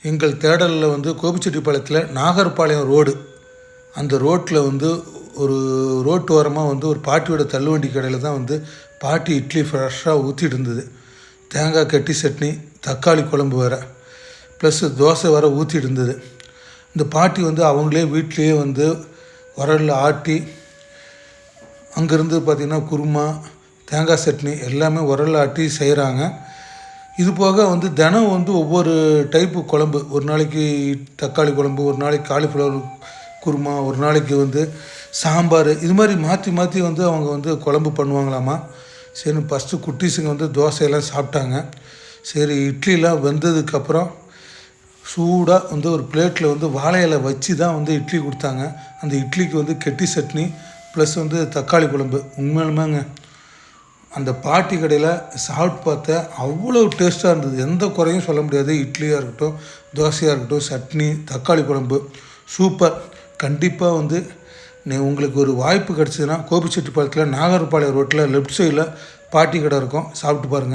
எங்கள் தேடலில் வந்து கோபிச்செட்டிப்பாளையத்தில் நாகர்பாளையம் ரோடு, அந்த ரோட்டில் வந்து ஒரு ரோட்டு ஓரமாக வந்து ஒரு பாட்டியோட தள்ளுவண்டி கடையில் தான் வந்து பாட்டி இட்லி ஃப்ரெஷ்ஷாக ஊற்றிட்டு இருந்தது. தேங்காய் கட்டி சட்னி, தக்காளி குழம்பு வேறு, ப்ளஸ்ஸு தோசை வேறு ஊற்றிட்டு இருந்தது. இந்த பாட்டி வந்து அவங்களே வீட்லேயே வந்து உரலில் ஆட்டி, அங்கேருந்து பார்த்திங்கன்னா குருமா, தேங்காய் சட்னி எல்லாமே உரலில் ஆட்டி செய்கிறாங்க. இது போக வந்து தினம் வந்து ஒவ்வொரு டைப்பு குழம்பு, ஒரு நாளைக்கு தக்காளி குழம்பு, ஒரு நாளைக்கு காலிஃப்ளவர் குருமா, ஒரு நாளைக்கு வந்து சாம்பார், இது மாதிரி மாற்றி மாற்றி வந்து அவங்க வந்து குழம்பு பண்ணுவாங்களாமா. சரி, ஃபஸ்ட்டு குட்டீஸுங்க வந்து தோசையெல்லாம் சாப்பிட்டாங்க. சரி, இட்லிலாம் வெந்ததுக்கப்புறம் சூடாக வந்து ஒரு பிளேட்டில் வந்து வாழை இலை வச்சு தான் வந்து இட்லி கொடுத்தாங்க. அந்த இட்லிக்கு வந்து கெட்டி சட்னி ப்ளஸ் வந்து தக்காளி குழம்பு. உண்மையிலுமேங்க அந்த பாட்டி கடையில் சாப்பிட்டு பார்த்தேன், அவ்வளோ டேஸ்ட்டாக இருந்தது. எந்த குறையும் சொல்ல முடியாது. இட்லியாக இருக்கட்டும், தோசையாக இருக்கட்டும், சட்னி, தக்காளி குழம்பு சூப்பர். கண்டிப்பாக வந்து உங்களுக்கு ஒரு வாய்ப்பு கிடச்சிதுன்னா கோபிச்செட்டிப்பாளையத்தில் நாகர்பாளையம் ரோட்டில் லெஃப்ட் சைடில் பாட்டி கடை இருக்கும், சாப்பிட்டு பாருங்கள்.